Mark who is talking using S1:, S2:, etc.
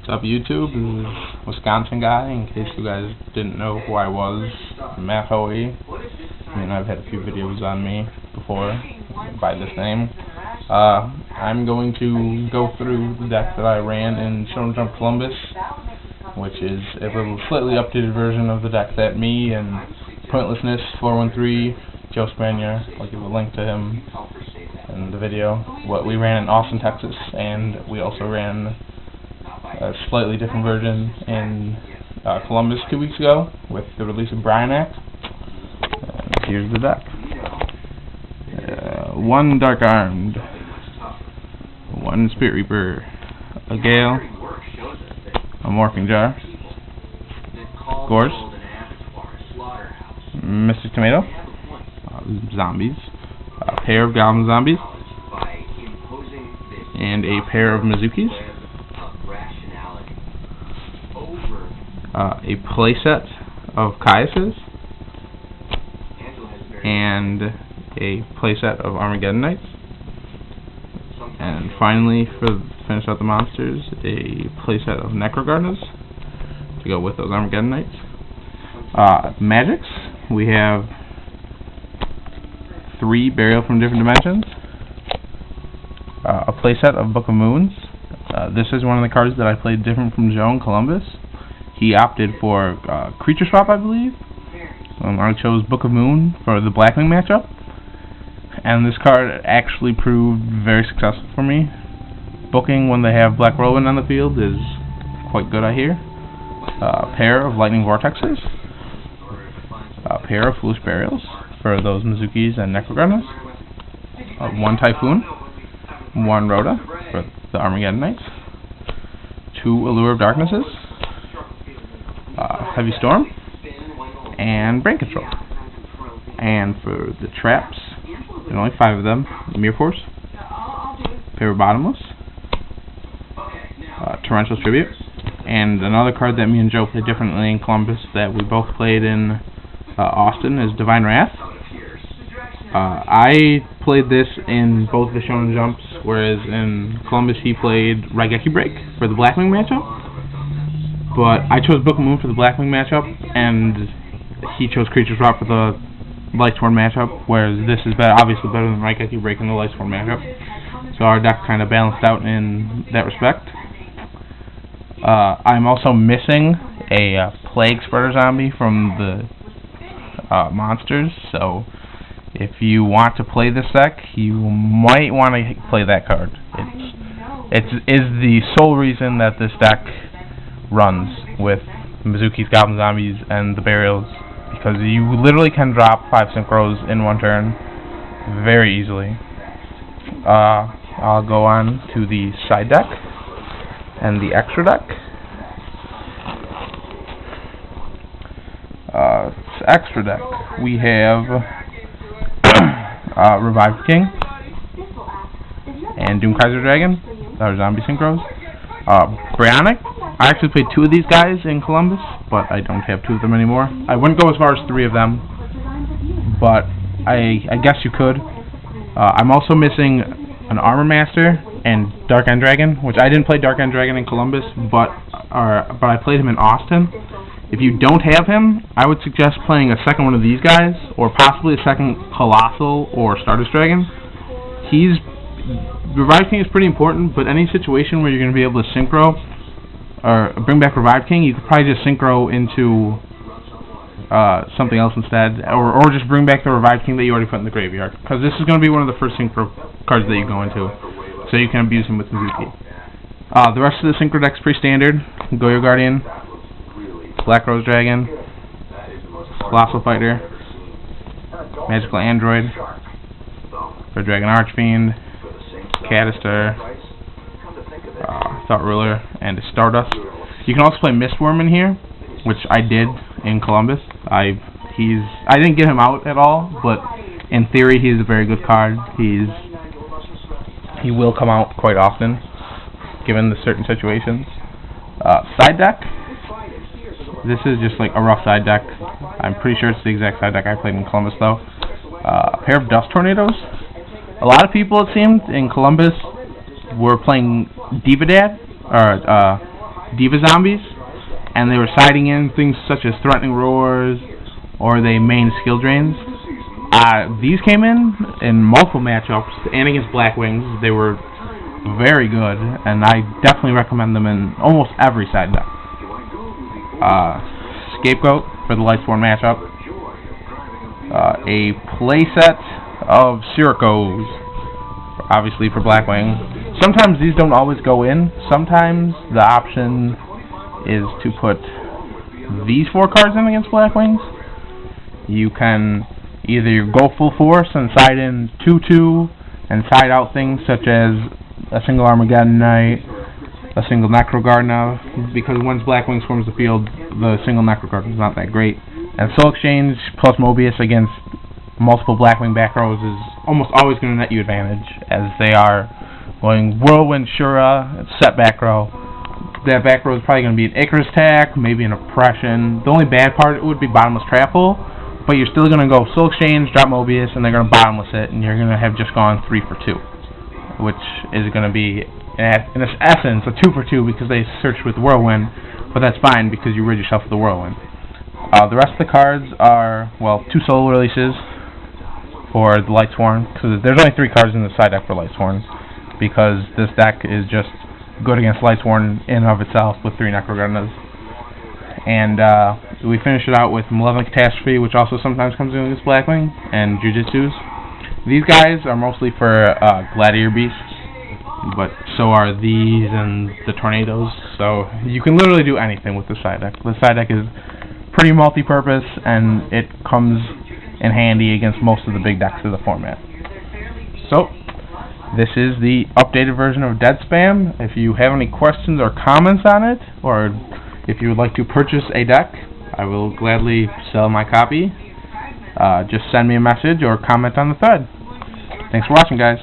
S1: What's up, YouTube? This is Wisconsin guy. In case you guys didn't know who I was, Matt Hoey. I mean, I've had a few videos on me before by this name. I'm going to go through the deck that I ran in Shonen Jump Columbus, which is a little slightly updated version of the deck that me and Pointlessness 413, Joe Spanier, I'll give a link to him in the video, what we ran in Austin, Texas, and we also ran a slightly different version in Columbus 2 weeks ago with the release of Brian Act. Here's the deck. 1 Dark Armed, 1 Spirit Reaper, a Gale, a Morphing Jar, Gorse, Mystic Tomato, Zombies, a pair of Goblin Zombies, and a pair of Mizukis, a playset of Caiuses, and a playset of Armageddon Knights, and finally, to finish out the monsters, a playset of Necrogardas to go with those Armageddon Knights. Magics, we have 3 Burial from Different Dimensions, a playset of Book of Moons. This is one of the cards that I played different from Joe in Columbus. He opted for Creature Swap, I believe. I chose Book of Moon for the Blackwing matchup, and this card actually proved very successful for me. Booking when they have Black Whirlwind on the field is quite good, I hear. A pair of Lightning Vortexes, a pair of Foolish Burials for those Mizukis and Necrogardas, 1 Typhoon, 1 Rhoda for the Armageddon Knights, 2 Allure of Darknesses, Heavy Storm, and Brain Control. And for the traps, there are only 5 of them: Mirror Force, pair of Bottomless, Torrential Tribute, and another card that me and Joe played differently in Columbus that we both played in Austin is Divine Wrath. I played this in both the Shonen Jumps, whereas in Columbus he played Raigeki Break for the Blackwing matchup. But I chose Book of Moon for the Blackwing matchup, and he chose Creature Swap for the Lightsworn matchup, whereas this is obviously better than Raigeki Break in the Lightsworn matchup. So our deck kind of balanced out in that respect. I'm also missing a Plague Spreader Zombie from the monsters, so if you want to play this deck, you might want to play that card. It is the sole reason that this deck runs with Mizukis, Goblin Zombies, and the Burials, because you literally can drop 5 Synchros in 1 turn very easily. I'll go on to the side deck and the extra deck. Extra deck, we have Revived King and Doomkaiser Dragon, our zombie synchros. Bryonic, I actually played 2 of these guys in Columbus, but I don't have 2 of them anymore. I wouldn't go as far as 3 of them, but I guess you could. I'm also missing an Armor Master and Dark End Dragon, which I didn't play Dark End Dragon in Columbus, but I played him in Austin. If you don't have him, I would suggest playing a second one of these guys, or possibly a second Colossal or Stardust Dragon. Revive King is pretty important, but any situation where you're going to be able to synchro or bring back Revive King, you could probably just synchro into something else instead, or just bring back the Revive King that you already put in the graveyard, because this is going to be one of the first synchro cards that you go into, so you can abuse him with Mizuki. The rest of the synchro deck's pretty standard. Goyo Guardian, Black Rose Dragon, Colossal Fighter, Magical Android, Red Dragon Archfiend, Cadister, Thought Ruler, and Stardust. You can also play Mistworm in here, which I did in Columbus. I didn't get him out at all, but in theory he's a very good card. He will come out quite often, given the certain situations. Side deck. This is just like a rough side deck. I'm pretty sure it's the exact side deck I played in Columbus, though. A pair of Dust Tornadoes. A lot of people, it seemed, in Columbus were playing Dividad, or Diva Zombies, and they were siding in things such as Threatening Roars, or they main skill drains. These came in multiple matchups, and against Blackwings. They were very good, and I definitely recommend them in almost every side deck. Scapegoat for the Lightsworn matchup. A playset of Sirocos, obviously for Blackwing. Sometimes these don't always go in. Sometimes the option is to put these 4 cards in against Blackwings. You can either go full force and side in 2/2 and side out things such as a single Armageddon Knight, a single Necrogardener, because once Blackwing swarms the field, the single Necrogardener is not that great. And Soul Exchange plus Mobius against multiple Blackwing back rows is almost always going to net you advantage, as they are going Whirlwind Shura, set back row. That back row is probably going to be an Icarus Attack, maybe an Oppression. The only bad part would be Bottomless Trapple, but you're still going to go Soul Exchange, drop Mobius, and they're going to bottomless it, and you're going to have just gone 3 for 2, which is going to be, in essence, a 2 for 2 because they searched with Whirlwind, but that's fine because you rid yourself of the Whirlwind. The rest of the cards are, well, 2 solo releases for the Lightsworn, because there's only 3 cards in the side deck for Lightsworn, because this deck is just good against Lightsworn in and of itself with 3 Necrogardeners. And we finish it out with Malevolent Catastrophe, which also sometimes comes in against Blackwing, and Jujutsus. These guys are mostly for Gladiator Beasts, but so are these and the Tornadoes, so you can literally do anything with the side deck. The side deck is pretty multi-purpose, and it comes in handy against most of the big decks of the format. So, this is the updated version of DEDSpam. If you have any questions or comments on it, or if you would like to purchase a deck, I will gladly sell my copy. Just send me a message or comment on the thread. Thanks for watching, guys.